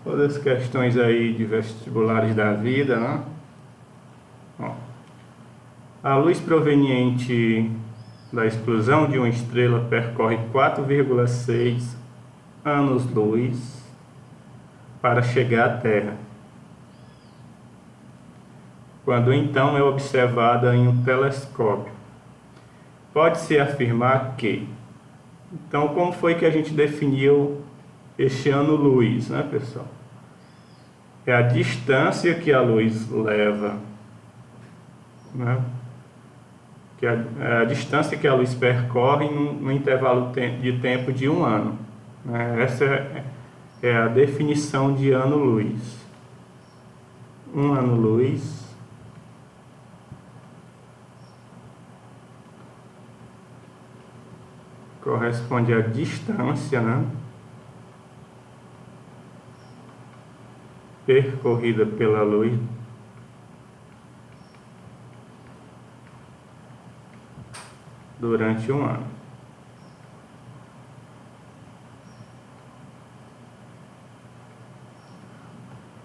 Todas as questões aí de vestibulares da vida, né? Ó, a luz proveniente da explosão de uma estrela percorre 4,6 anos-luz para chegar à Terra, quando então é observada em um telescópio. Pode-se afirmar que... Então, como foi que a gente definiu este ano-luz, né, pessoal? É a distância que a luz leva, né? Que é a distância que a luz percorre no intervalo de tempo de um ano, né? Essa é a definição de ano-luz. Um ano-luz corresponde à distância, né, percorrida pela luz durante um ano.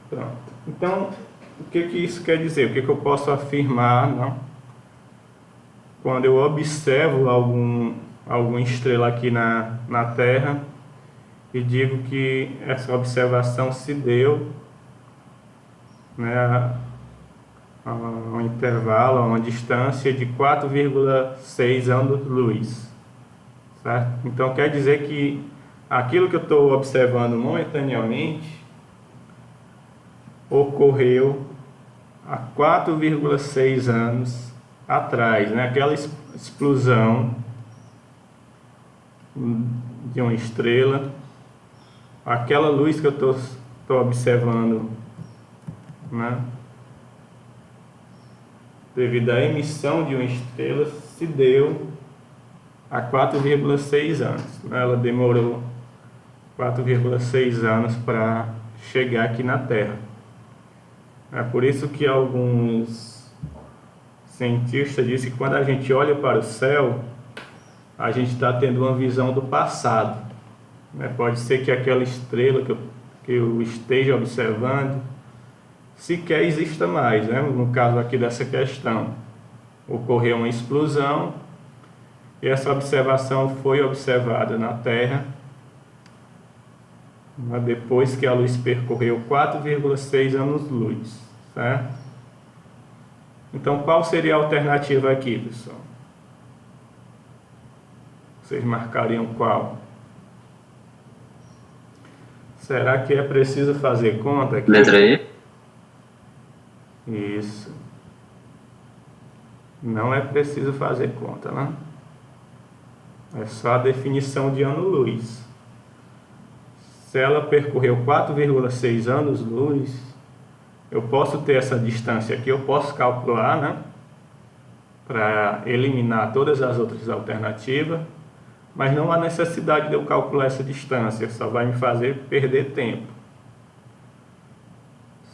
Pronto. Então, o que isso quer dizer? O que eu posso afirmar, não? Quando eu observo alguma estrela aqui na Terra e digo que essa observação se deu, né, a um intervalo, a uma distância de 4,6 anos-luz, certo? Então quer dizer que aquilo que eu estou observando momentaneamente ocorreu há 4,6 anos atrás, né? Aquela explosão de uma estrela, aquela luz que eu estou observando, né, devido à emissão de uma estrela, se deu há 4,6 anos. Ela demorou 4,6 anos para chegar aqui na Terra. É por isso que alguns cientistas dizem que quando a gente olha para o céu, a gente está tendo uma visão do passado. Pode ser que aquela estrela que eu esteja observando sequer exista mais, né? No caso aqui dessa questão, ocorreu uma explosão e essa observação foi observada na Terra, né, depois que a luz percorreu 4,6 anos-luz, certo? Então, qual seria a alternativa aqui, pessoal? Vocês marcariam qual? Será que é preciso fazer conta aqui? Letra E? Isso. Não é preciso fazer conta, né? É só a definição de ano-luz. Se ela percorreu 4,6 anos-luz, eu posso ter essa distância aqui, eu posso calcular, né? Para eliminar todas as outras alternativas, mas não há necessidade de eu calcular essa distância, só vai me fazer perder tempo.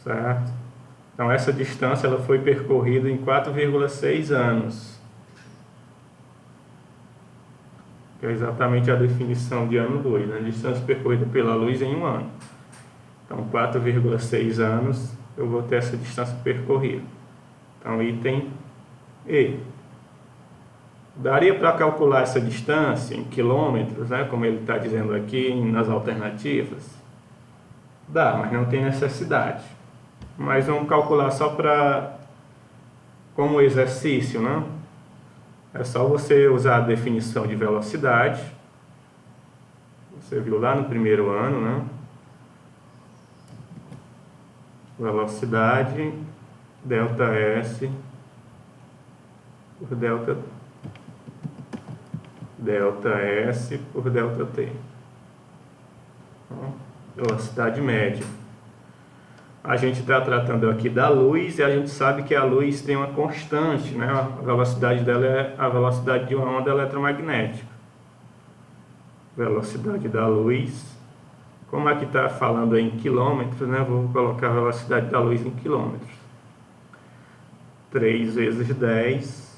Certo? Então essa distância ela foi percorrida em 4,6 anos. Que é exatamente a definição de ano-luz, né? Distância percorrida pela luz em um ano. Então 4,6 anos eu vou ter essa distância percorrida. Então item E. Daria para calcular essa distância em quilômetros, né? Como ele está dizendo aqui nas alternativas? Dá, mas não tem necessidade. Mas vamos calcular só para como exercício, né? É só você usar a definição de velocidade. Você viu lá no primeiro ano, né? Velocidade delta S por delta S por delta T. Velocidade média. A gente está tratando aqui da luz e a gente sabe que a luz tem uma constante, né? A velocidade dela é a velocidade de uma onda eletromagnética. Velocidade da luz. Como aqui está falando em quilômetros, né? Vou colocar a velocidade da luz em quilômetros. 3 vezes 10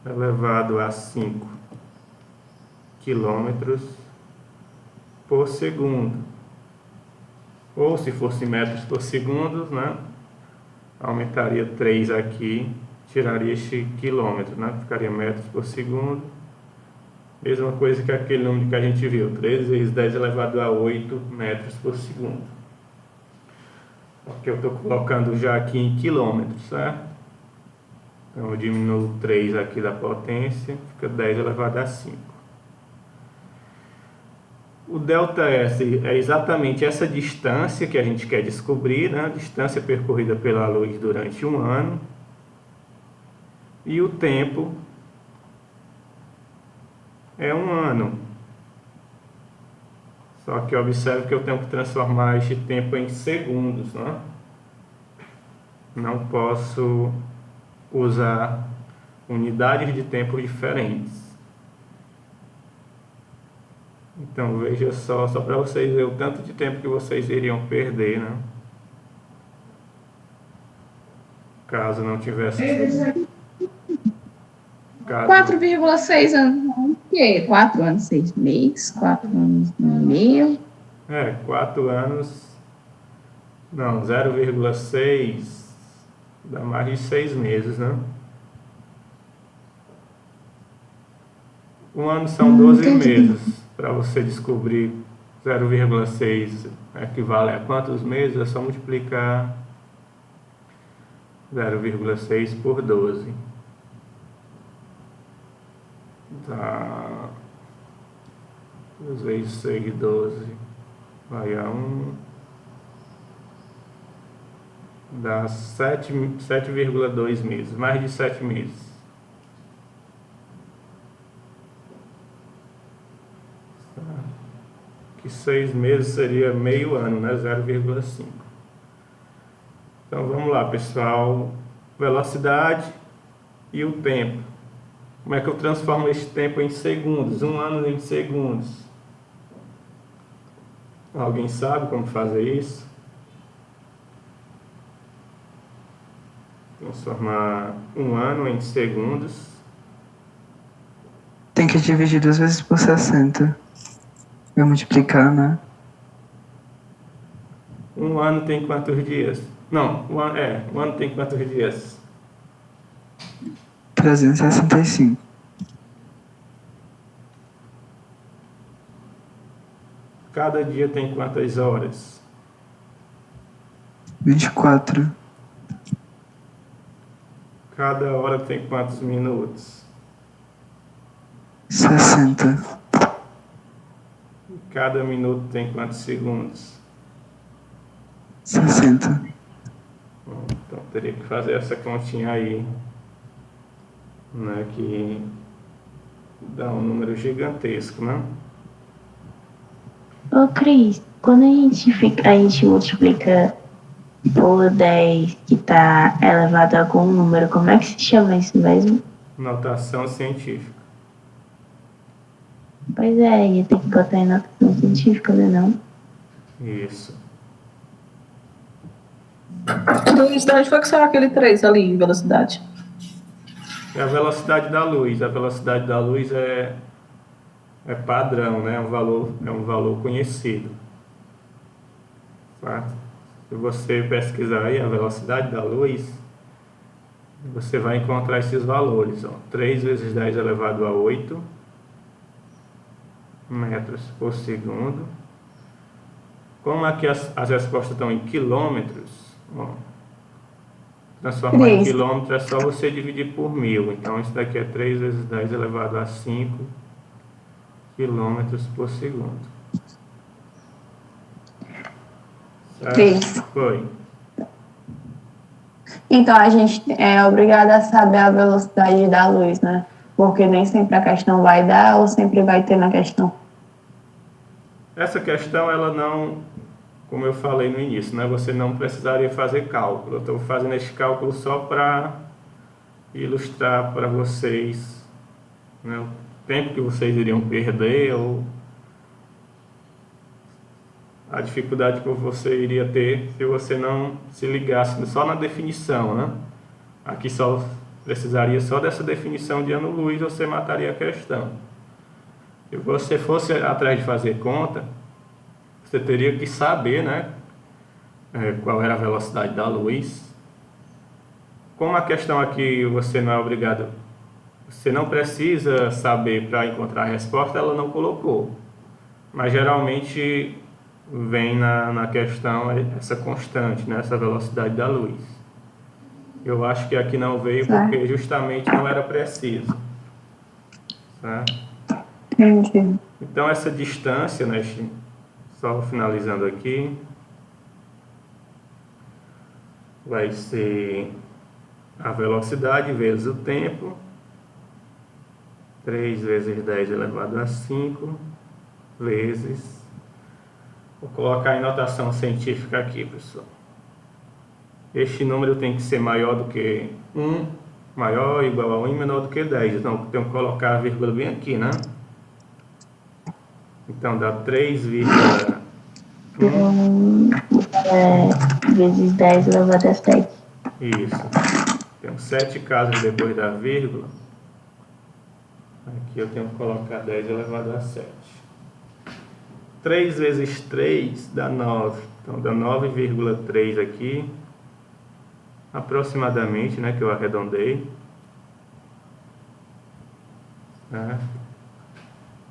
elevado a 5 quilômetros por segundo. Ou se fosse metros por segundo, né? Aumentaria 3 aqui, tiraria este quilômetro, né? Ficaria metros por segundo. Mesma coisa que aquele número que a gente viu, 3 vezes 10 elevado a 8 metros por segundo. Porque eu estou colocando já aqui em quilômetros, certo? Então eu diminuo 3 aqui da potência, fica 10 elevado a 5. O ΔS é exatamente essa distância que a gente quer descobrir, né? A distância percorrida pela luz durante um ano. E o tempo é um ano. Só que observe que eu tenho que transformar este tempo em segundos, né? Não posso usar unidades de tempo diferentes. Então veja só para vocês verem o tanto de tempo que vocês iriam perder, né? Caso não tivesse... 4,6 anos. O quê? 4 anos, 6 meses, 4 anos e meio. 4 anos... Não, 0,6 dá mais de 6 meses, né? Um ano são 12 meses. Para você descobrir 0,6 equivale a quantos meses? É só multiplicar 0,6 por 12. Dá 2 vezes 6, 12. Vai a 1. Dá 7,2 meses. Mais de 7 meses. Que 6 meses seria meio ano, né? 0,5. Então vamos lá, pessoal. Velocidade e o tempo. Como é que eu transformo este tempo em segundos? Um ano em segundos. Alguém sabe como fazer isso? Transformar um ano em segundos. Tem que dividir 2 vezes por 60. Vai multiplicar, né? Um ano tem quantos dias? Não, um ano tem quantos dias? 365. Cada dia tem quantas horas? 24. Cada hora tem quantos minutos? 60. Cada minuto tem quantos segundos? 60. Então teria que fazer essa continha aí, né, que dá um número gigantesco, né? Ô Cris, quando a gente multiplica por 10 que está elevado a algum número, como é que se chama isso mesmo? Notação científica. Pois é, ia ter que botar em notação científica, né não? Isso. Luiz, de onde foi que saiu aquele 3 ali em velocidade? É a velocidade da luz. A velocidade da luz é padrão, né? É um valor conhecido. Tá? Se você pesquisar aí a velocidade da luz, você vai encontrar esses valores. 3 vezes 10 elevado a 8 metros por segundo. Como aqui as respostas estão em quilômetros, transformar em quilômetro é só você dividir por 1000. Então isso daqui é 3 vezes 10 elevado a 5 quilômetros por segundo. Cris. Foi. Então a gente é obrigado a saber a velocidade da luz, né? Porque nem sempre a questão vai dar ou sempre vai ter na questão. Essa questão, ela não, como eu falei no início, né? Você não precisaria fazer cálculo. Eu estou fazendo esse cálculo só para ilustrar para vocês, né, o tempo que vocês iriam perder ou a dificuldade que você iria ter se você não se ligasse só na definição, né? Aqui só precisaria só dessa definição de ano-luz, você mataria a questão. Se você fosse atrás de fazer conta, você teria que saber, né, qual era a velocidade da luz. Como a questão aqui você não é obrigado, você não precisa saber para encontrar a resposta, ela não colocou. Mas geralmente vem na questão essa constante, né, essa velocidade da luz. Eu acho que aqui não veio porque justamente não era preciso. Certo? Entendi. Então essa distância, né, só finalizando aqui, vai ser a velocidade vezes o tempo, 3 vezes 10 elevado a 5, vezes... Vou colocar em notação científica aqui, pessoal. Este número tem que ser maior do que 1, maior ou igual a 1 e menor do que 10. Então, tenho que colocar a vírgula bem aqui, né? Então, dá 3,1 vezes 10 elevado a 7. Isso. Tem 7 casas depois da vírgula. Aqui eu tenho que colocar 10 elevado a 7. 3 vezes 3 dá 9. Então, dá 9,3 aqui. Aproximadamente, né? Que eu arredondei.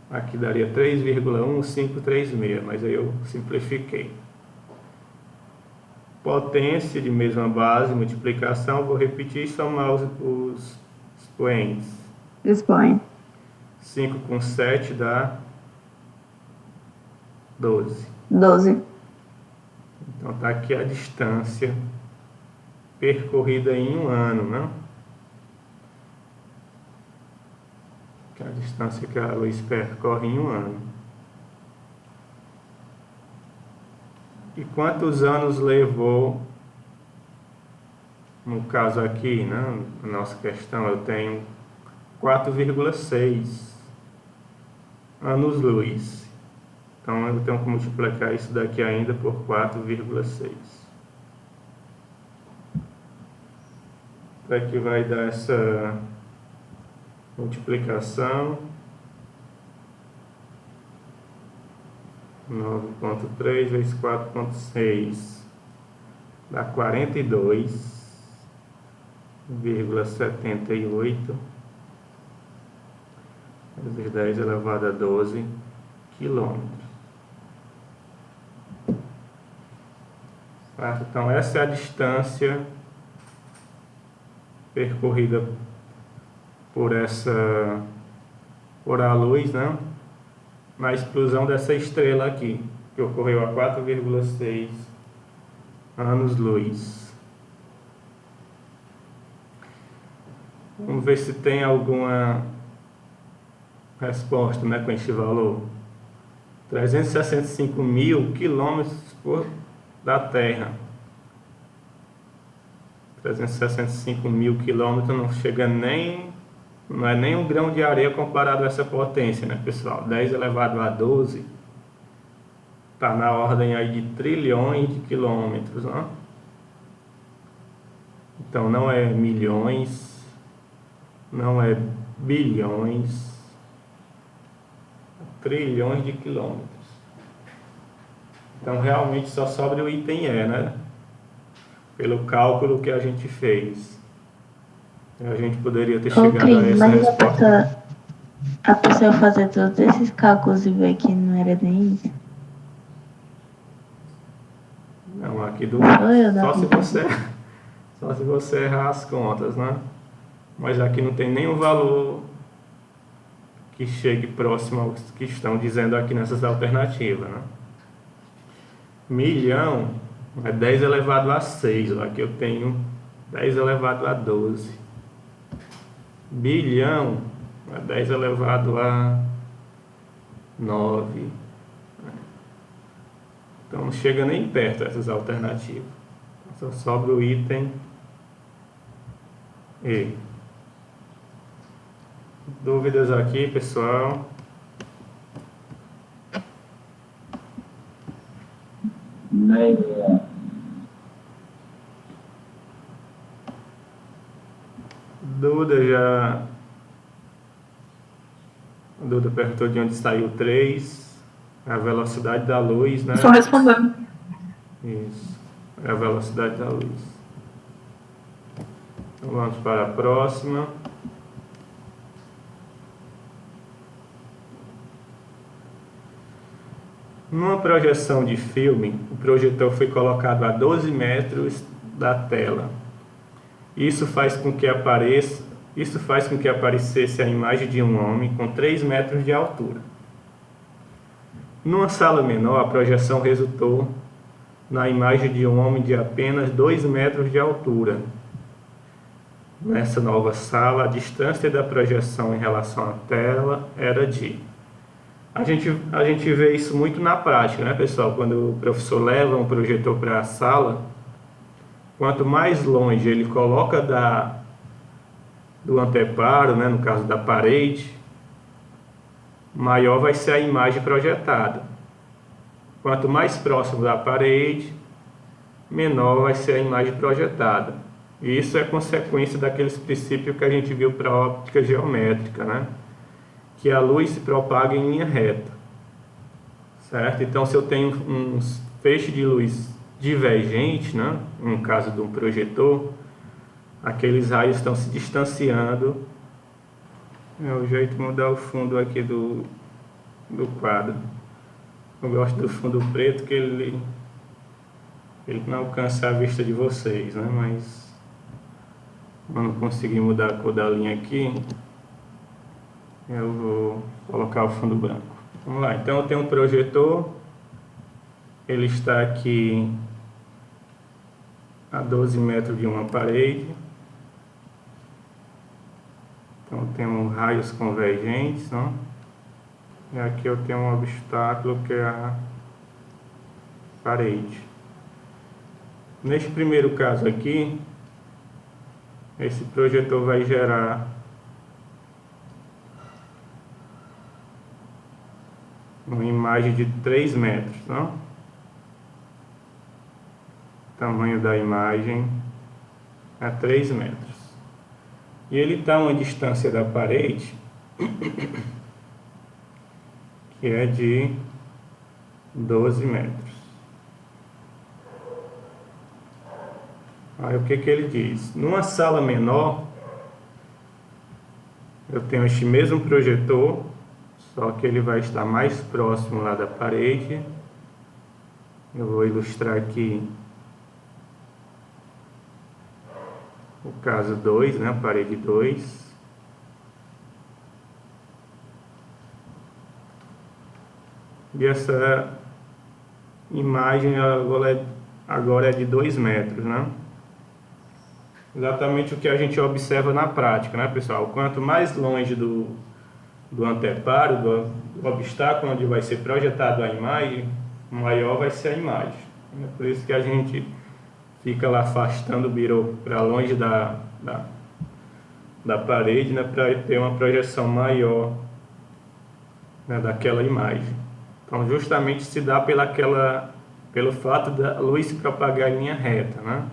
Aqui daria 3,1536, mas aí eu simplifiquei. Potência de mesma base, multiplicação, vou repetir e somar os expoentes. Dispõe. 5 com 7 dá 12. 12. Então está aqui a distância percorrida em um ano, né? Que é a distância que a luz percorre em um ano. E quantos anos levou, no caso aqui, né? Na nossa questão, eu tenho 4,6 anos-luz. Então, eu tenho que multiplicar isso daqui ainda por 4,6. Então, aqui vai dar essa multiplicação. 9,3 vezes 4,6 dá 42,78 vezes 10 elevado a 12 quilômetros. Certo? Então, essa é a distância percorrida por a luz, né? Na explosão dessa estrela aqui, que ocorreu a 4,6 anos-luz. Vamos ver se tem alguma resposta, né, com este valor. 365 mil quilômetros da Terra. 365 mil quilômetros não chega nem... Não é nem um grão de areia comparado a essa potência, né, pessoal? 10 elevado a 12 está na ordem aí de trilhões de quilômetros, né? Então, não é milhões, não é bilhões, trilhões de quilômetros. Então, realmente só sobra o item E, né? Pelo cálculo que a gente fez. A gente poderia ter chegado Cris, a essa mas resposta. a pessoa fazer todos esses cálculos e ver que não era nem isso. Não, aqui do... Eu Só se você errar as contas, né? Mas aqui não tem nenhum valor que chegue próximo aos que estão dizendo aqui nessas alternativas, né? Milhão é 10 elevado a 6. Aqui eu tenho 10 elevado a 12. Bilhão é 10 elevado a 9. Então não chega nem perto essas alternativas. Só sobra o item E. Dúvidas aqui, pessoal? A Duda perguntou de onde saiu 3, a velocidade da luz, né? Só respondendo. Isso. É a velocidade da luz. Então vamos para a próxima. Numa projeção de filme, o projetor foi colocado a 12 metros da tela. Isso faz com que aparecesse a imagem de um homem com 3 metros de altura. Numa sala menor, a projeção resultou na imagem de um homem de apenas 2 metros de altura. Nessa nova sala, a distância da projeção em relação à tela era de... A gente vê isso muito na prática, né, pessoal? Quando o professor leva um projetor para a sala, quanto mais longe ele coloca do anteparo, né, no caso da parede, maior vai ser a imagem projetada. Quanto mais próximo da parede, menor vai ser a imagem projetada. E isso é consequência daqueles princípios que a gente viu para a óptica geométrica, né? Que a luz se propaga em linha reta, certo? Então, se eu tenho um feixe de luz divergente, né, no caso de um projetor, aqueles raios estão se distanciando. É o jeito de mudar o fundo aqui do quadro. Eu gosto do fundo preto, que ele não alcança a vista de vocês, né? Mas eu não consegui mudar a cor da linha aqui. Eu vou colocar o fundo branco. Vamos lá, então eu tenho um projetor. Ele está aqui a 12 metros de uma parede. Então temos raios convergentes, né? E aqui eu tenho um obstáculo que é a parede. Neste primeiro caso aqui, esse projetor vai gerar uma imagem de 3 metros, não? O tamanho da imagem é 3 metros. E ele está a uma distância da parede que é de 12 metros. Aí o que ele diz? Numa sala menor, eu tenho este mesmo projetor, só que ele vai estar mais próximo lá da parede. Eu vou ilustrar aqui o caso 2, né? Parede 2. E essa imagem agora é de 2 metros, né? Exatamente o que a gente observa na prática, né, pessoal? Quanto mais longe do anteparo, do obstáculo onde vai ser projetada a imagem, maior vai ser a imagem. É por isso que a gente fica lá afastando o birô para longe da parede, né, para ter uma projeção maior, né, daquela imagem. Então, justamente se dá pelo fato da luz se propagar em linha reta, né?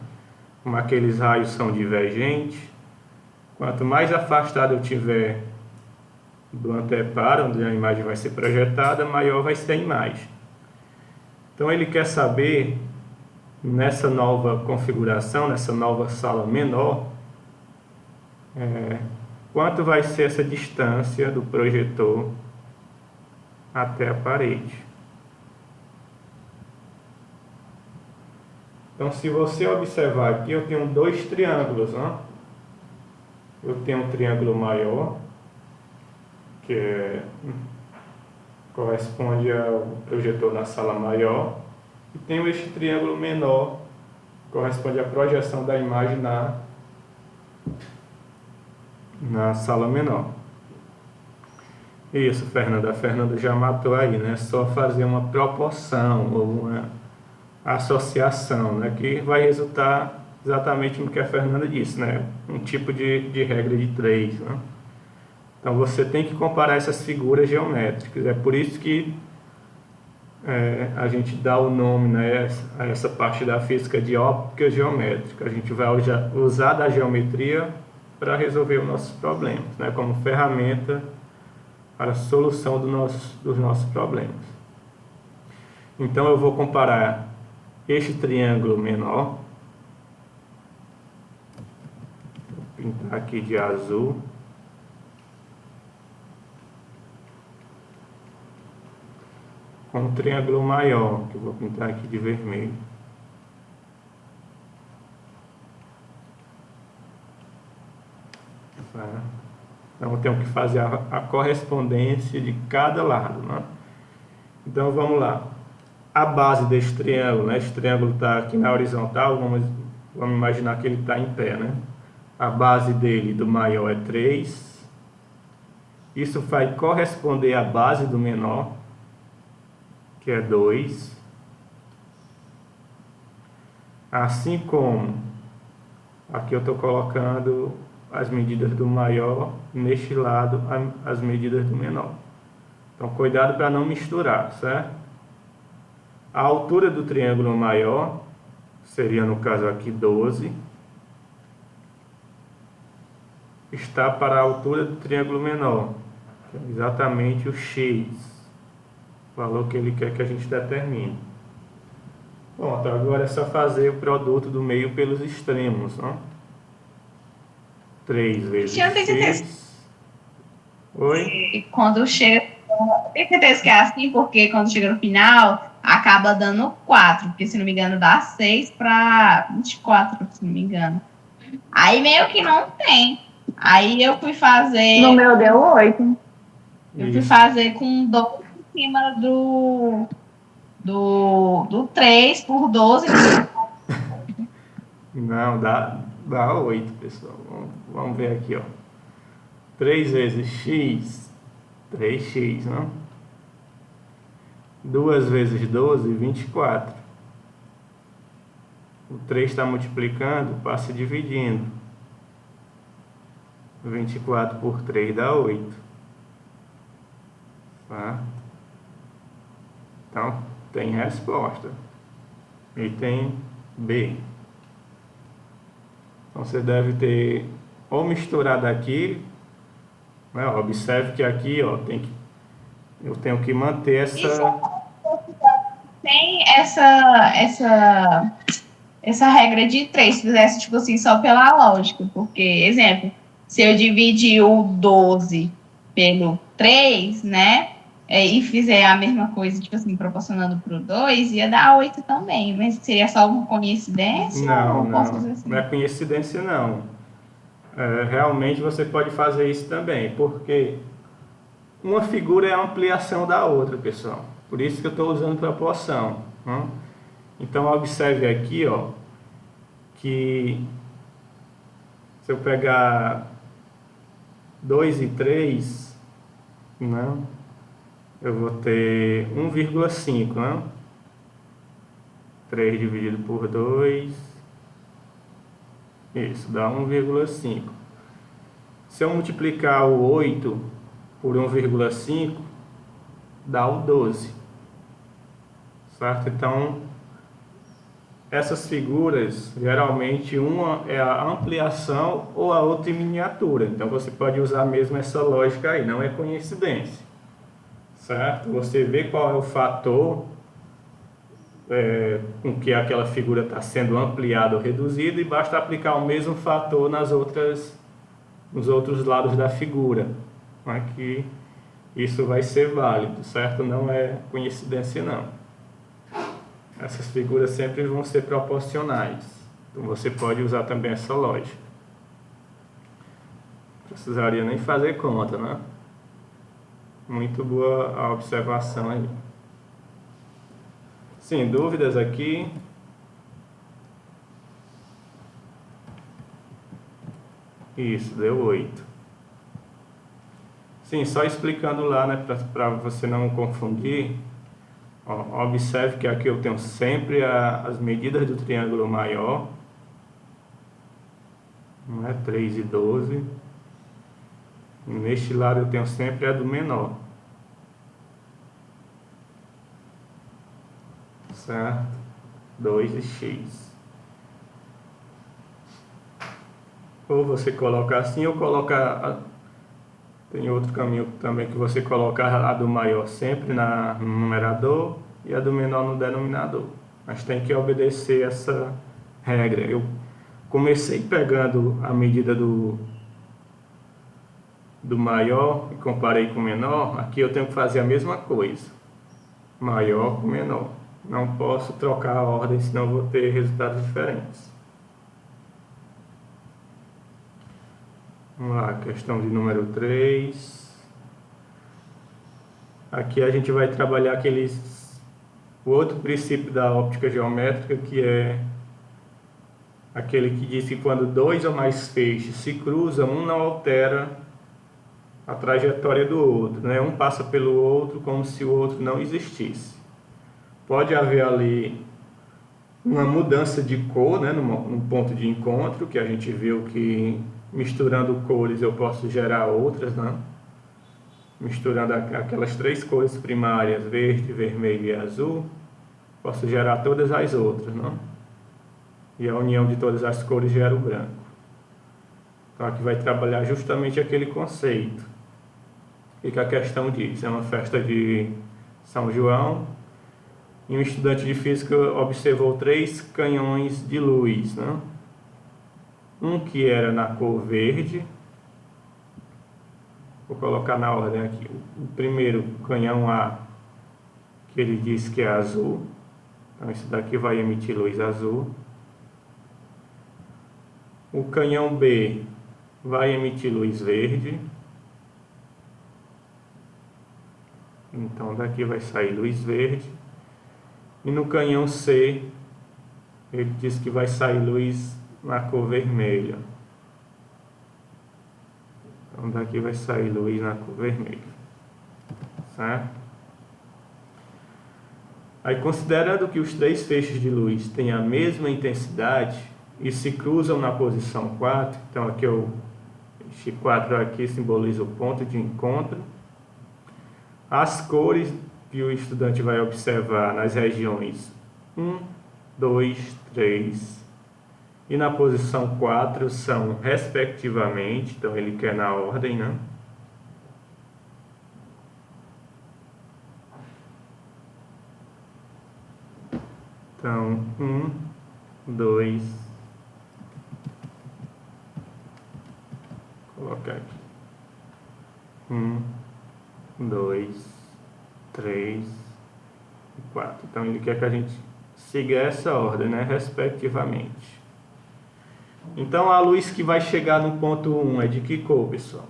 Como aqueles raios são divergentes, quanto mais afastado eu tiver do anteparo, onde a imagem vai ser projetada, maior vai ser a imagem. Então ele quer saber, nessa nova configuração, nessa nova sala menor, quanto vai ser essa distância do projetor até a parede. Então, se você observar aqui, eu tenho 2 triângulos, né? Eu tenho um triângulo maior, que corresponde ao projetor na sala maior, e tenho este triângulo menor, que corresponde à projeção da imagem na sala menor. Isso, Fernanda. A Fernanda já matou aí, né? É só fazer uma proporção ou uma associação, né? Que vai resultar exatamente no que a Fernanda disse, né? Um tipo de regra de 3, né? Então você tem que comparar essas figuras geométricas. É por isso que a gente dá o nome, né, a essa parte da física de óptica geométrica. A gente vai usar da geometria para resolver os nossos problemas, né? Como ferramenta para a solução dos nossos problemas. Então eu vou comparar este triângulo menor, vou pintar aqui de azul, com um triângulo maior, que eu vou pintar aqui de vermelho. Tá? Então eu tenho que fazer a correspondência de cada lado, né? Então vamos lá. A base desse triângulo, né? Esse triângulo está aqui na horizontal, vamos imaginar que ele está em pé, né? A base dele do maior é 3. Isso vai corresponder à base do menor, que é 2. Assim como aqui eu estou colocando as medidas do maior, neste lado as medidas do menor. Então cuidado para não misturar, certo? A altura do triângulo maior seria, no caso aqui, 12. Está para a altura do triângulo menor, que é exatamente o x, o valor que ele quer que a gente determine. Pronto, agora é só fazer o produto do meio pelos extremos, né? 3 vezes Eu não tenho certeza. x. Oi? E quando chega. Tenho certeza que é assim, porque quando chega no final, acaba dando 4. Porque, se não me engano, dá 6 para 24, se não me engano. Aí meio que não tem. Aí eu fui fazer. No meu deu 8. Eu fui fazer com 12 em cima do 3 por 12. Não, dá 8, pessoal. Vamos ver aqui, ó. 3 vezes x, 3x, não? 2 vezes 12, 24. O 3 está multiplicando, passa dividindo. 24 por 3 dá 8. Tá? Então, tem resposta. Item B. Então, você deve ter ou misturado aqui, né? Observe que aqui, ó, eu tenho que manter essa... Tem essa regra de 3, se fizesse, tipo assim, só pela lógica. Porque, exemplo, se eu dividir o 12 pelo 3, né? E fizer a mesma coisa, tipo assim, proporcionando para o 2, ia dar 8 também. Mas seria só uma coincidência? Não, ou posso fazer assim? não é coincidência, não. Realmente você pode fazer isso também, porque uma figura é a ampliação da outra, pessoal. Por isso que eu estou usando proporção. Né? Então, observe aqui, ó, que se eu pegar 2 e 3, né, eu vou ter 1,5, né? 3 dividido por 2, isso, dá 1,5. Se eu multiplicar o 8 por 1,5, dá o 12. Certo? Então, essas figuras, geralmente uma é a ampliação ou a outra em miniatura. Então, você pode usar mesmo essa lógica aí, não é coincidência. Certo? Você vê qual é o fator com que aquela figura está sendo ampliada ou reduzida e basta aplicar o mesmo fator nos outros lados da figura. Aqui, isso vai ser válido, certo? Não é coincidência, não. Essas figuras sempre vão ser proporcionais. Então, você pode usar também essa lógica. Não precisaria nem fazer conta, né? Muito boa a observação aí. Sim, dúvidas aqui? Isso, deu 8. Sim, só explicando lá, né, para você não confundir. Ó, observe que aqui eu tenho sempre as medidas do triângulo maior. Não é 3 e 12. Neste lado eu tenho sempre a do menor. Certo? 2 e x. Ou você coloca assim, ou coloca... Tem outro caminho também que você coloca a do maior sempre no numerador e a do menor no denominador. mas tem que obedecer essa regra. Eu comecei pegando a medida do maior e comparei com o menor. Aqui eu tenho que fazer a mesma coisa, maior com menor. Não posso trocar a ordem, senão vou ter resultados diferentes. Vamos lá, questão de número 3. Aqui a gente vai trabalhar o outro princípio da óptica geométrica, que é aquele que diz que quando dois ou mais feixes se cruzam, um não altera a trajetória do outro, né? Um passa pelo outro como se o outro não existisse. Pode haver ali uma mudança de cor, né, num ponto de encontro, que a gente viu que misturando cores eu posso gerar outras, né? Misturando aquelas 3 cores primárias, verde, vermelho e azul, posso gerar todas as outras, né? E a união de todas as cores gera o branco. Então aqui vai trabalhar justamente aquele conceito. O que a questão diz? É uma festa de São João, e um estudante de física observou 3 canhões de luz, né? Um que era na cor verde, vou colocar na ordem aqui. O primeiro canhão A, que ele diz que é azul, então esse daqui vai emitir luz azul. O canhão B vai emitir luz verde, então daqui vai sair luz verde. E no canhão C, ele diz que vai sair luz na cor vermelha. Então daqui vai sair luz na cor vermelha. Certo? Aí, considerando que os 3 feixes de luz têm a mesma intensidade e se cruzam na posição 4, então aqui este 4 aqui simboliza o ponto de encontro. As cores que o estudante vai observar nas regiões 1, 2, 3 e na posição 4 são respectivamente, então ele quer na ordem, né? Então, 1, 2, colocar aqui, 1, 2, 3 e 4. Então ele quer que a gente siga essa ordem, né? Respectivamente. Então a luz que vai chegar no ponto 1 é de que cor, pessoal?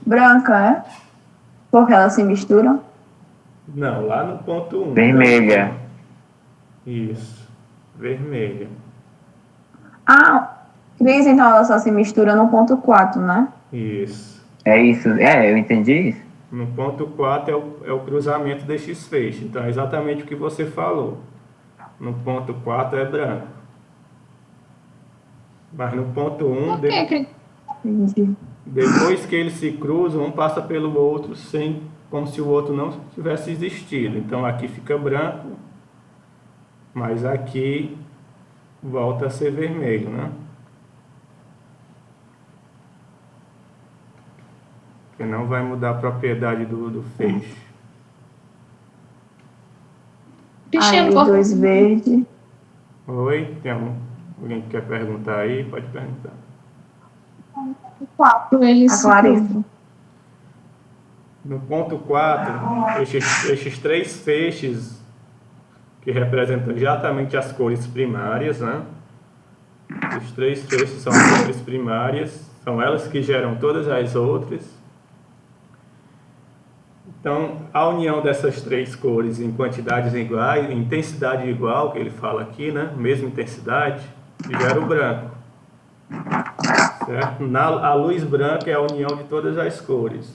Branca, é? Porque elas se misturam? Não, lá no ponto 1. Vermelha. Isso, vermelha. Ah, Cris, então ela só se mistura no ponto 4, né? Isso. É isso. Eu entendi isso. No ponto 4 é o cruzamento destes feixes. Então é exatamente o que você falou. No ponto 4 é branco. Mas no ponto 1, Entendi. depois que eles se cruzam, um passa pelo outro como se o outro não tivesse existido. Então aqui fica branco, mas aqui volta a ser vermelho, né? Porque não vai mudar a propriedade do feixe. Aí, 2 verde. Oi, tem alguém que quer perguntar aí? Pode perguntar. 4, eles A Clarissa. No ponto 4, estes 3 feixes que representam exatamente as cores primárias, né? Os 3 feixes são as cores primárias, são elas que geram todas as outras. Então, a união dessas 3 cores em quantidades iguais, em intensidade igual, que ele fala aqui, né? Mesma intensidade, gera o branco. Certo? A luz branca é a união de todas as cores.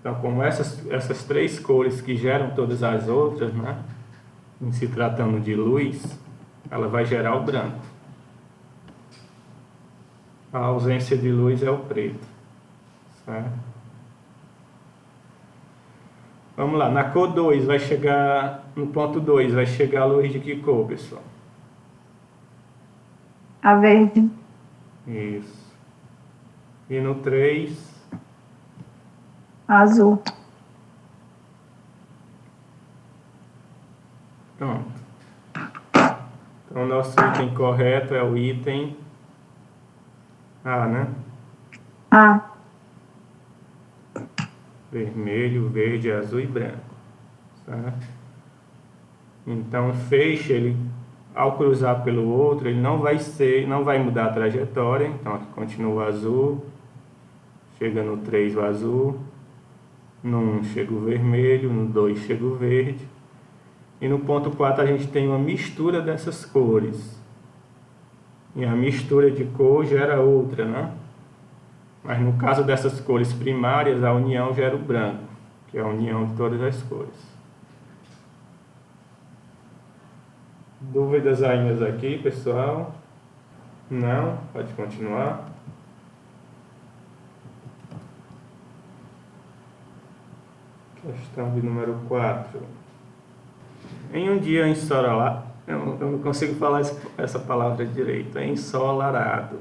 Então, como essas 3 cores que geram todas as outras, né? Em se tratando de luz, ela vai gerar o branco. A ausência de luz é o preto. Certo? Vamos lá, na cor 2 vai chegar, no ponto 2 vai chegar a luz de que cor, pessoal? A verde. Isso. E no 3, A azul. Pronto. Então, o nosso item correto é o item A, né? Ah, Vermelho, verde, azul e branco. Certo? Então, o feixe, ele, ao cruzar pelo outro, ele não vai mudar a trajetória. Então, aqui continua o azul. Chega no 3 o azul. No 1 chega o vermelho. No 2 chega o verde. E no ponto 4 a gente tem uma mistura dessas cores. E a mistura de cor gera outra, né? Mas no caso dessas cores primárias, a união gera o branco, que é a união de todas as cores. Dúvidas ainda aqui, pessoal? Não? Pode continuar. Questão de número 4. Em um dia ensolarado, eu não consigo falar essa palavra direito, é ensolarado.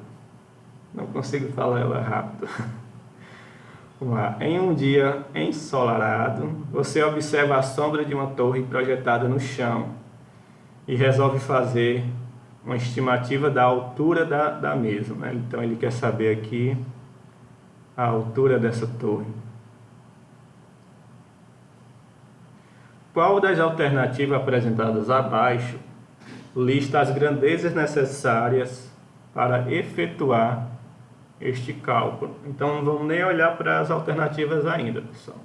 Não consigo falar ela rápido. Vamos lá. Em um dia ensolarado, você observa a sombra de uma torre projetada no chão e resolve fazer uma estimativa da altura da mesma, né? Então ele quer saber aqui a altura dessa torre. Qual das alternativas apresentadas abaixo lista as grandezas necessárias para efetuar este cálculo? Então não vamos nem olhar para as alternativas ainda, pessoal.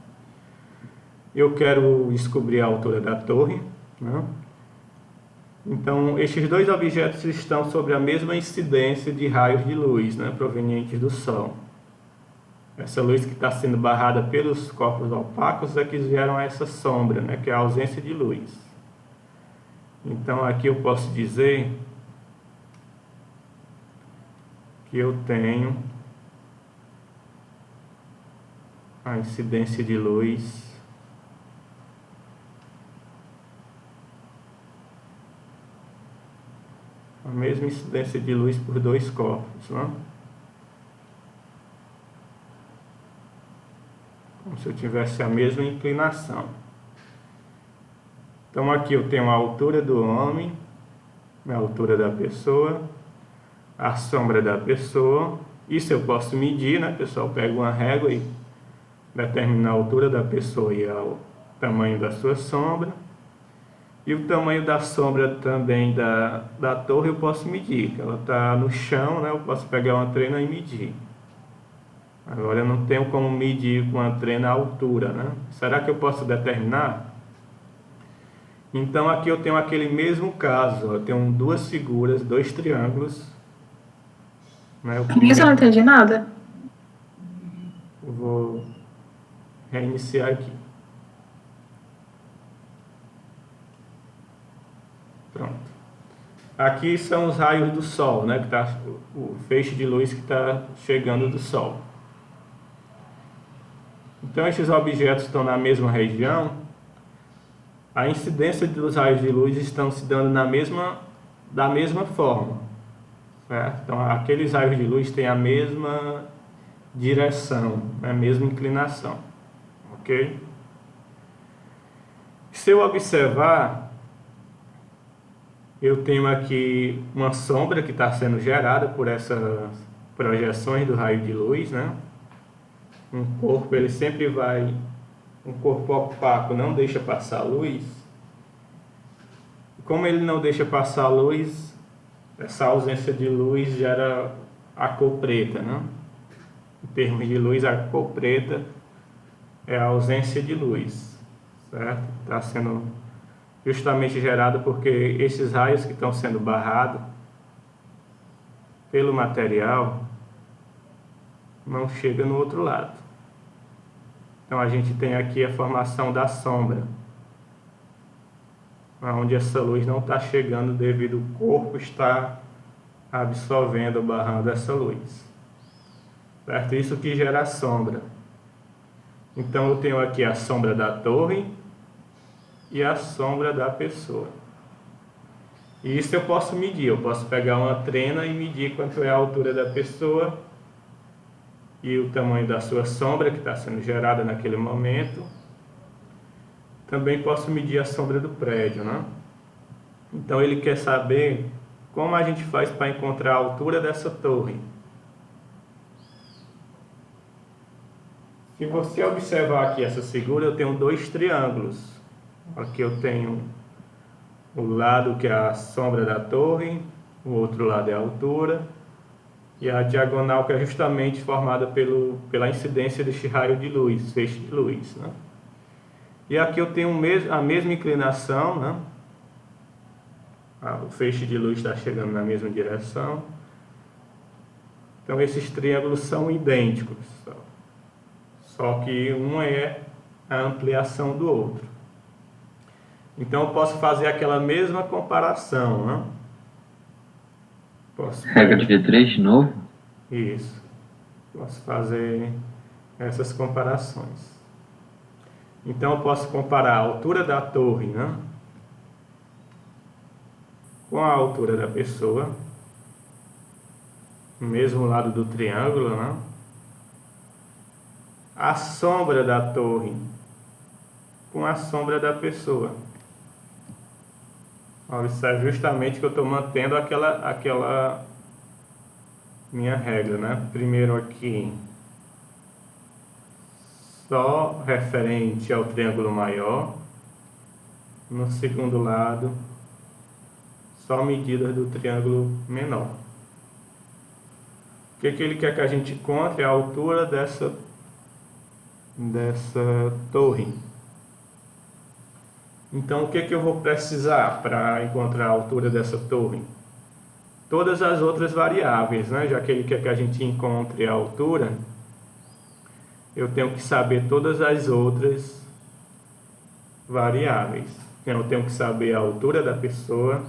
Eu quero descobrir a altura da torre, né? Então estes dois objetos estão sobre a mesma incidência de raios de luz, né, provenientes do Sol. Essa luz que está sendo barrada pelos corpos opacos é que geram essa sombra, né, que é a ausência de luz. Então aqui eu posso dizer que eu tenho a incidência de luz a mesma incidência de luz por dois corpos, né? Como se eu tivesse a mesma inclinação. Então aqui eu tenho a altura do homem, a altura da pessoa, a sombra da pessoa. Isso eu posso medir, né, pessoal? Pego uma régua e determino a altura da pessoa e o tamanho da sua sombra. E o tamanho da sombra também da torre eu posso medir, que ela está no chão, né? Eu posso pegar uma trena e medir. Agora eu não tenho como medir com a trena a altura, né? Será que eu posso determinar? Então aqui eu tenho aquele mesmo caso, eu tenho duas figuras, dois triângulos. Né? Isso eu não entendi nada. Eu vou reiniciar aqui. Pronto. Aqui são os raios do Sol, né? Que tá, o feixe de luz que está chegando do Sol. Então, esses objetos estão na mesma região. A incidência dos raios de luz estão se dando da mesma forma. Certo? Então, aqueles raios de luz têm a mesma direção, a mesma inclinação. Ok? Se eu observar, eu tenho aqui uma sombra que está sendo gerada por essas projeções do raio de luz, né? Um corpo, ele sempre vai... Um corpo opaco não deixa passar luz. Como ele não deixa passar luz, essa ausência de luz gera a cor preta, né? Em termos de luz, a cor preta é a ausência de luz, certo? Está sendo justamente gerado porque esses raios que estão sendo barrados pelo material não chegam no outro lado. Então a gente tem aqui a formação da sombra, onde essa luz não está chegando devido ao corpo estar absorvendo, barrando essa luz. Certo? Isso que gera a sombra. Então eu tenho aqui a sombra da torre e a sombra da pessoa. E isso eu posso medir. Eu posso pegar uma trena e medir quanto é a altura da pessoa e o tamanho da sua sombra que está sendo gerada naquele momento. Também posso medir a sombra do prédio, né? Então ele quer saber como a gente faz para encontrar a altura dessa torre. Se você observar aqui essa figura, eu tenho dois triângulos. Aqui eu tenho o lado que é a sombra da torre, o outro lado é a altura, e a diagonal que é justamente formada pela incidência deste raio de luz, feixe de luz, né? E aqui eu tenho a mesma inclinação, né? O feixe de luz está chegando na mesma direção. Então esses triângulos são idênticos, só que um é a ampliação do outro. Então eu posso fazer aquela mesma comparação, né? Regra de V3 de novo? Isso. Posso fazer essas comparações. Então eu posso comparar a altura da torre, né, com a altura da pessoa, no mesmo lado do triângulo, né? A sombra da torre com a sombra da pessoa. Observe justamente que eu estou mantendo aquela minha regra, né? Primeiro aqui, só referente ao triângulo maior. No segundo lado, só medidas do triângulo menor. O que ele quer que a gente encontre? A altura dessa torre. Então, o que eu vou precisar para encontrar a altura dessa torre? Todas as outras variáveis, né? Já que ele quer que a gente encontre a altura, eu tenho que saber todas as outras variáveis. Eu tenho que saber a altura da pessoa,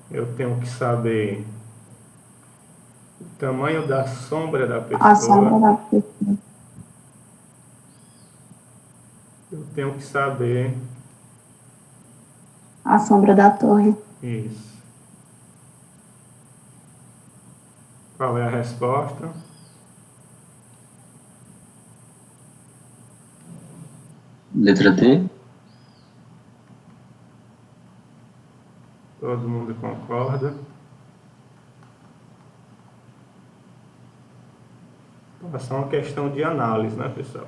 eu tenho que saber o tamanho da sombra da pessoa. A sombra da pessoa. Eu tenho que saber A sombra da torre. isso. Qual é a resposta? Letra D? Todo mundo concorda? É só uma questão de análise, né, pessoal?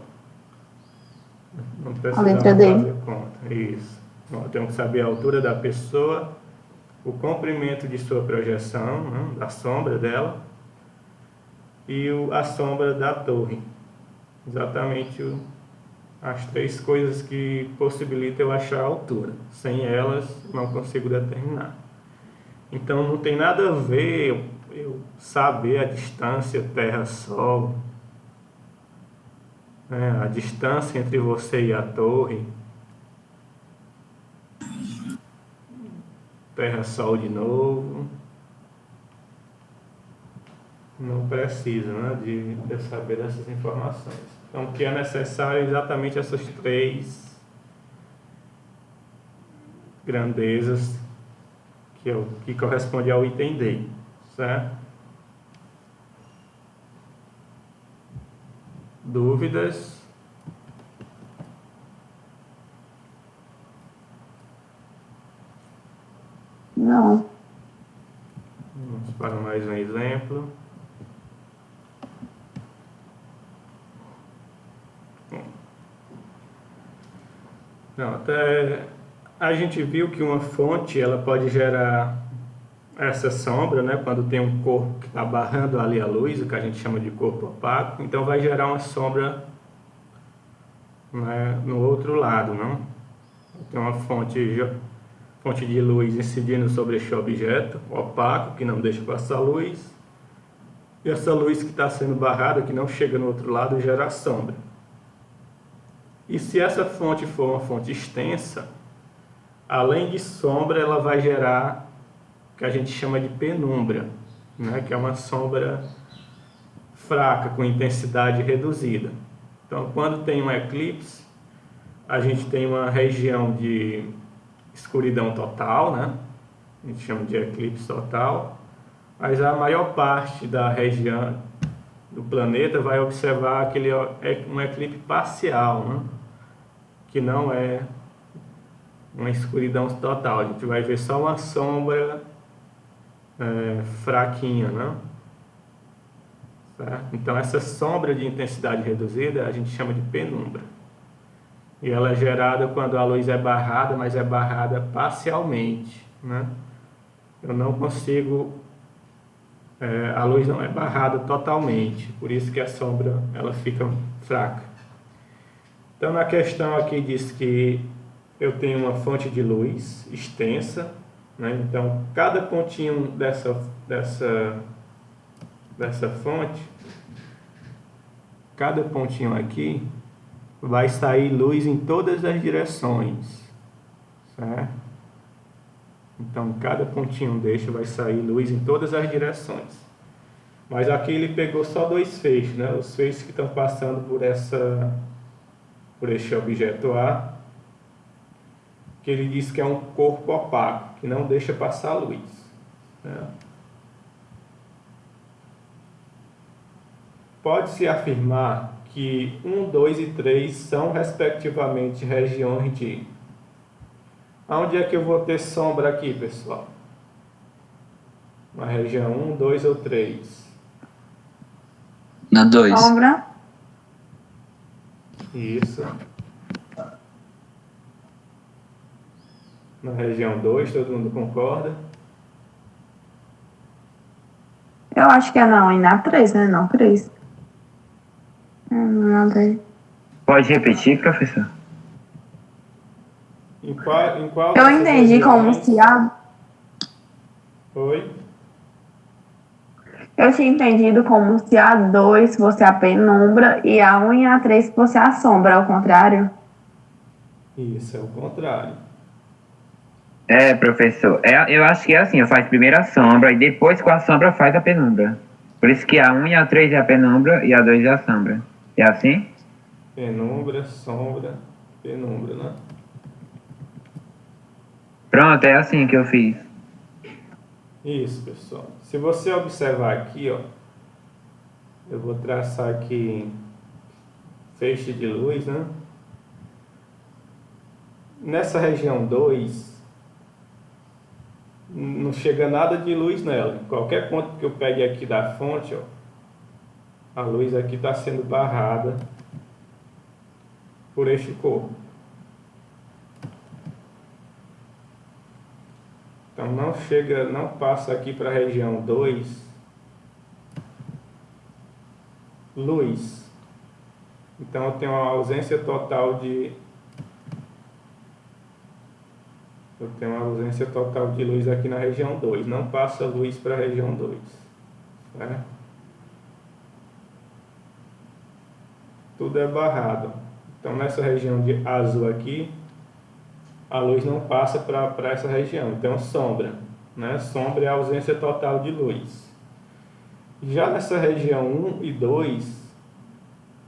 Não A letra D. fazer conta. Isso. Então, eu tenho que saber a altura da pessoa, o comprimento de sua projeção, né, da sombra dela, e a sombra da torre. Exatamente as três coisas que possibilitam eu achar a altura. Sem elas, não consigo determinar. Então, não tem nada a ver eu saber a distância Terra-Sol, né, a distância entre você e a torre, Terra-Sol de novo. Não precisa, né, de saber dessas informações. Então, o que é necessário é exatamente essas três grandezas que corresponde ao item D, certo? Dúvidas? Não. Vamos para mais um exemplo. Não, até a gente viu que uma fonte ela pode gerar essa sombra, né, quando tem um corpo que está barrando ali a luz, o que a gente chama de corpo opaco, então vai gerar uma sombra, né, no outro lado, não? Tem uma fonte de luz incidindo sobre este objeto opaco, que não deixa passar luz, e essa luz que está sendo barrada, que não chega no outro lado, gera a sombra. E se essa fonte for uma fonte extensa, além de sombra, ela vai gerar o que a gente chama de penumbra, né? Que é uma sombra fraca, com intensidade reduzida. Então, quando tem um eclipse, a gente tem uma região de escuridão total, né? A gente chama de eclipse total, mas a maior parte da região do planeta vai observar um eclipse parcial, né? que não é uma escuridão total. A gente vai ver só uma sombra fraquinha, né? Certo? Então, essa sombra de intensidade reduzida a gente chama de penumbra. E ela é gerada quando a luz é barrada, mas é barrada parcialmente, né? Eu não consigo... a luz não é barrada totalmente, por isso que a sombra ela fica fraca. Então, na questão aqui diz que eu tenho uma fonte de luz extensa, né? Então, cada pontinho dessa fonte, cada pontinho aqui, vai sair luz em todas as direções, certo? Então, cada pontinho deste vai sair luz em todas as direções. Mas aqui ele pegou só 2 feixes, né? Os feixes que estão passando por este objeto A, que ele diz que é um corpo opaco, que não deixa passar luz, né? Pode-se afirmar que 1, 2 e 3 são, respectivamente, regiões de... Onde é que eu vou ter sombra aqui, pessoal? Na região 1, 2 ou 3? Na 2. Sombra. Isso. Na região 2, todo mundo concorda? Eu acho que é não, e na 3, né? Não, 3. Não, 3. Pode repetir, professor? Em qual Eu dessas entendi como regiões- se a... Oi? Eu tinha entendido como se a 2 fosse a penumbra e a 1 e a 3 fosse a sombra, ao contrário. Isso, é o contrário. É, professor. Eu acho que é assim, eu faço primeiro a sombra e depois com a sombra faz a penumbra. Por isso que a 1 e a 3 é a penumbra e a 2 é a sombra. É assim? Penumbra, sombra, penumbra, né? Pronto, é assim que eu fiz. Isso, pessoal. Se você observar aqui, ó, eu vou traçar aqui feixe de luz, né? Nessa região 2, não chega nada de luz nela. Qualquer ponto que eu pegue aqui da fonte, ó, a luz aqui está sendo barrada por este corpo. Então não chega, não passa aqui para a região 2 luz. Então eu tenho uma ausência total de luz aqui na região 2. Não passa luz para a região 2. Certo? Tudo é barrado. Então nessa região de azul aqui, a luz não passa para essa região. Então sombra, né? Sombra é a ausência total de luz. Já nessa região 1 e 2,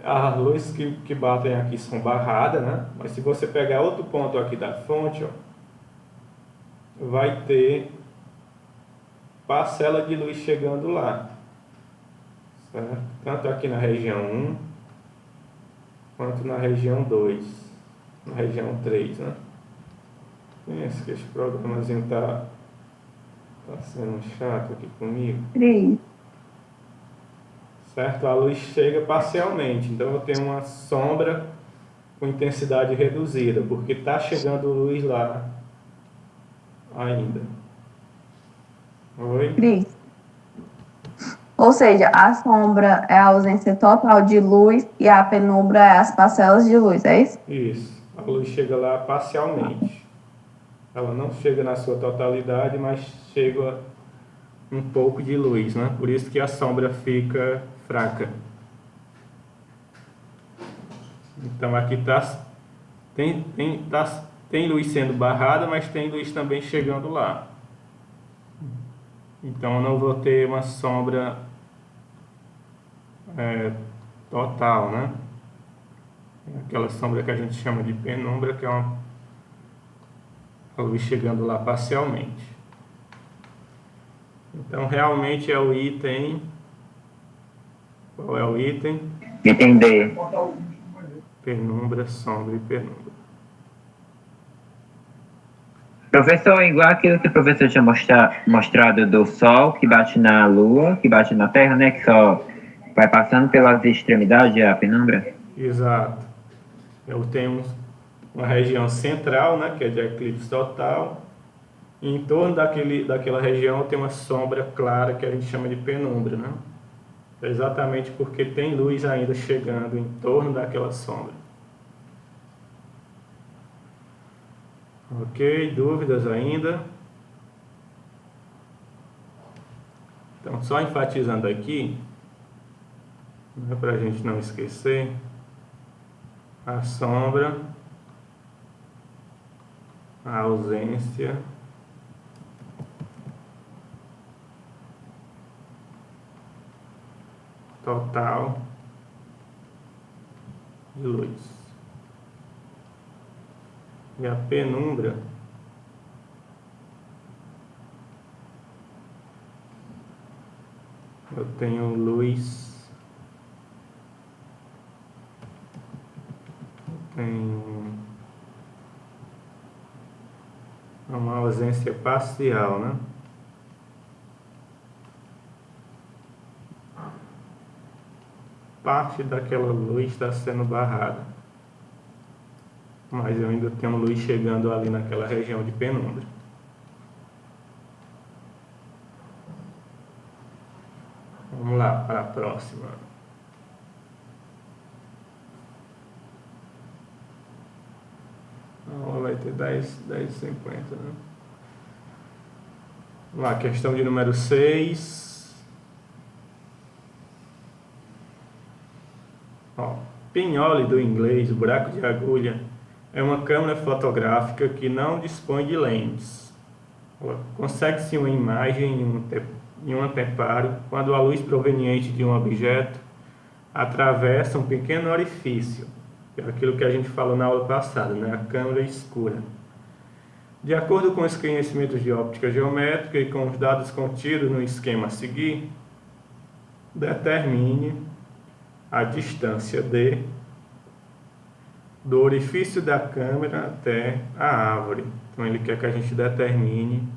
as luzes que batem aqui são barradas, né? Mas se você pegar outro ponto aqui da fonte, ó, vai ter parcela de luz chegando lá, certo? Tanto aqui na região 1 quanto na região 2, na região 3, né? Pensa que esse programazinho tá sendo chato aqui comigo. 3. Certo? A luz chega parcialmente, então eu tenho uma sombra com intensidade reduzida, porque está chegando luz lá ainda. Oi? 3. Ou seja, a sombra é a ausência total de luz e a penumbra é as parcelas de luz, é isso? Isso. A luz chega lá parcialmente. Ela não chega na sua totalidade, mas chega um pouco de luz, né? Por isso que a sombra fica fraca. Então aqui tem luz sendo barrada, mas tem luz também chegando lá. Então eu não vou ter uma sombra total, né? Aquela sombra que a gente chama de penumbra, que é a luz chegando lá parcialmente. Então realmente é o item. Qual é o item? Item D. Penumbra, sombra e penumbra. Professor, igual aquilo que o professor tinha mostrado do Sol, que bate na Lua, que bate na Terra, né? Que só vai passando pelas extremidades a penumbra. Exato. Eu tenho uma região central, né, que é de eclipse total. E em torno daquela região tem uma sombra clara que a gente chama de penumbra, né? Exatamente porque tem luz ainda chegando em torno daquela sombra. Ok, dúvidas ainda? Então, só enfatizando aqui, né, para a gente não esquecer, a sombra, a ausência, total de luz. E a penumbra eu tenho luz, tenho uma ausência parcial, né? Parte daquela luz está sendo barrada, mas eu ainda tenho luz chegando ali naquela região de penumbra. Vamos lá para a próxima. A aula vai ter 10h50, né? Vamos lá, questão de número 6. Pinhole do inglês, o buraco de agulha, é uma câmera fotográfica que não dispõe de lentes. Consegue-se uma imagem em um anteparo quando a luz proveniente de um objeto atravessa um pequeno orifício, que é aquilo que a gente falou na aula passada, né? A câmera escura. De acordo com os conhecimentos de óptica geométrica e com os dados contidos no esquema a seguir, determine a distância do orifício da câmera até a árvore. Então ele quer que a gente determine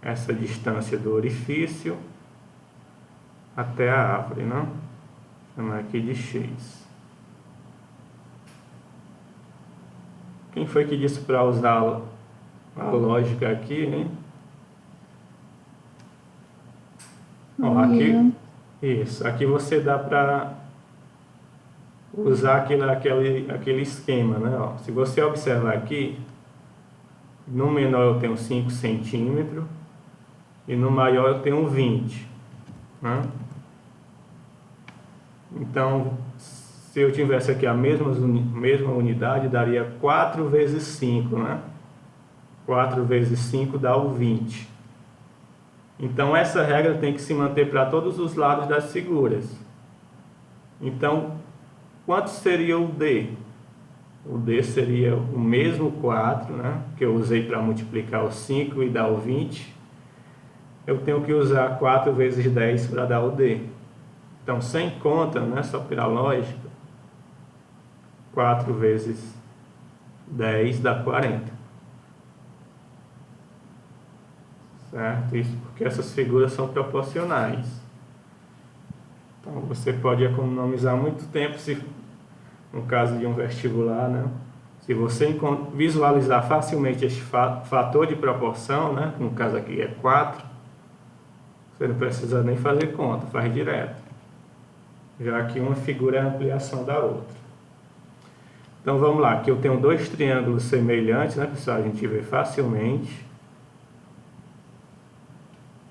essa distância do orifício até a árvore, né? Chama aqui de X. Quem foi que disse para usar a lógica aqui, hein? Ó, aqui, isso, aqui você dá para usar aquele esquema, né? Ó, se você observar aqui, no menor eu tenho 5 centímetros e no maior eu tenho 20, né? Então, se eu tivesse aqui a mesma unidade, daria 4 vezes 5, né? 4 vezes 5 dá o 20. Então, essa regra tem que se manter para todos os lados das figuras. Então, quanto seria o D? O D seria o mesmo 4, né? Que eu usei para multiplicar o 5 e dar o 20. Eu tenho que usar 4 vezes 10 para dar o D. Então, sem conta, né? Só pela lógica, 4 vezes 10 dá 40. Certo? Isso porque essas figuras são proporcionais. Então, você pode economizar muito tempo, se, no caso de um vestibular, né? Se você visualizar facilmente este fator de proporção, né? No caso aqui é 4, você não precisa nem fazer conta, faz direto. Já que uma figura é a ampliação da outra. Então, vamos lá. Aqui eu tenho 2 triângulos semelhantes, né, pessoal? A gente vê facilmente.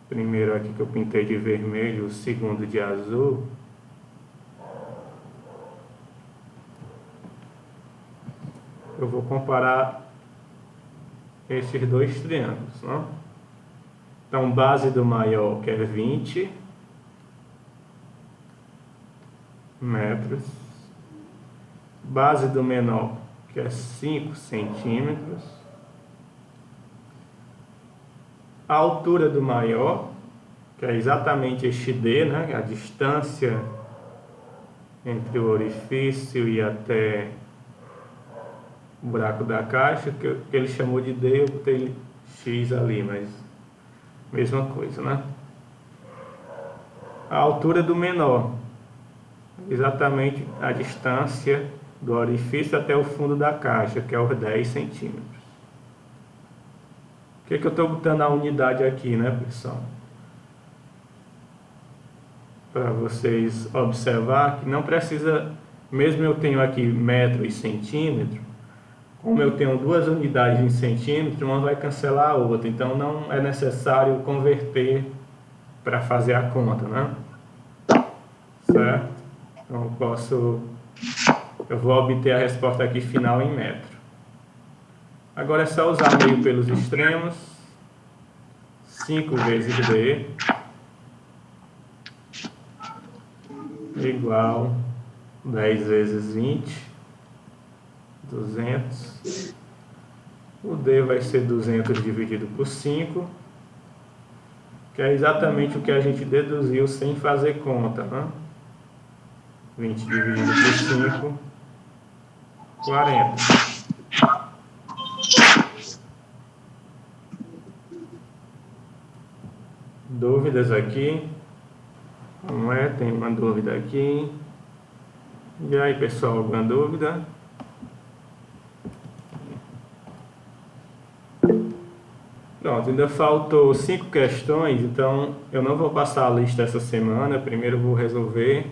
Primeiro aqui que eu pintei de vermelho, o segundo de azul. Eu vou comparar esses 2 triângulos, né? Então, base do maior, que é 20 metros. Base do menor, que é 5 centímetros. A altura do maior, que é exatamente este D, né? A distância entre o orifício e até o buraco da caixa, que ele chamou de D, eu botei X ali, mas mesma coisa, né? A altura do menor, exatamente a distância do orifício até o fundo da caixa, que é os 10 centímetros. Por que eu estou botando a unidade aqui, né, pessoal? Para vocês observar que não precisa, mesmo eu tenho aqui metro e centímetro, como eu tenho duas unidades em centímetro, uma vai cancelar a outra, então não é necessário converter para fazer a conta, né? Certo? Então eu vou obter a resposta aqui final em metro. Agora é só usar meio pelos extremos, 5 vezes D igual 10 vezes 20, 200. O D vai ser 200 dividido por 5, que é exatamente o que a gente deduziu sem fazer conta, né? 20 dividido por 5, 40. Dúvidas aqui? Não é? Tem uma dúvida aqui. E aí, pessoal, alguma dúvida? Pronto, ainda faltou 5 questões, então eu não vou passar a lista essa semana. Primeiro eu vou resolver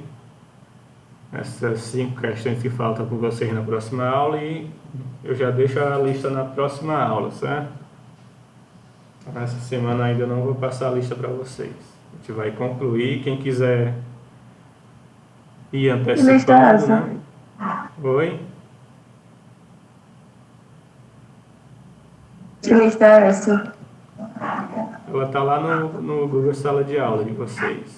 essas 5 questões que faltam com vocês na próxima aula e eu já deixo a lista na próxima aula, certo? Essa semana ainda não vou passar a lista para vocês. A gente vai concluir. Quem quiser ir lista é antecipando, essa? né? Oi? Que lista é essa? Ela está lá no Google Sala de Aula de vocês.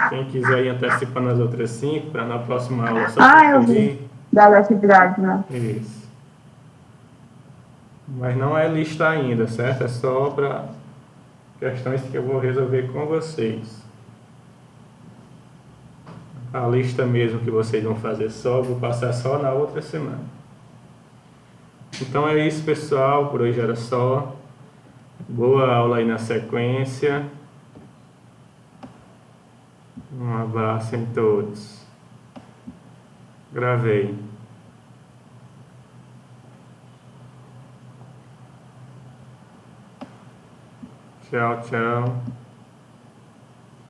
Quem quiser ir antecipando as outras 5, para na próxima aula só Eu conferir. vi. Das atividades, né? Isso. Mas não é lista ainda, certo? É só para questões que eu vou resolver com vocês. A lista mesmo que vocês vão fazer só, eu vou passar só na outra semana. Então é isso, pessoal. Por hoje era só. Boa aula aí na sequência. Um abraço em todos. Gravei. Tchau, tchau.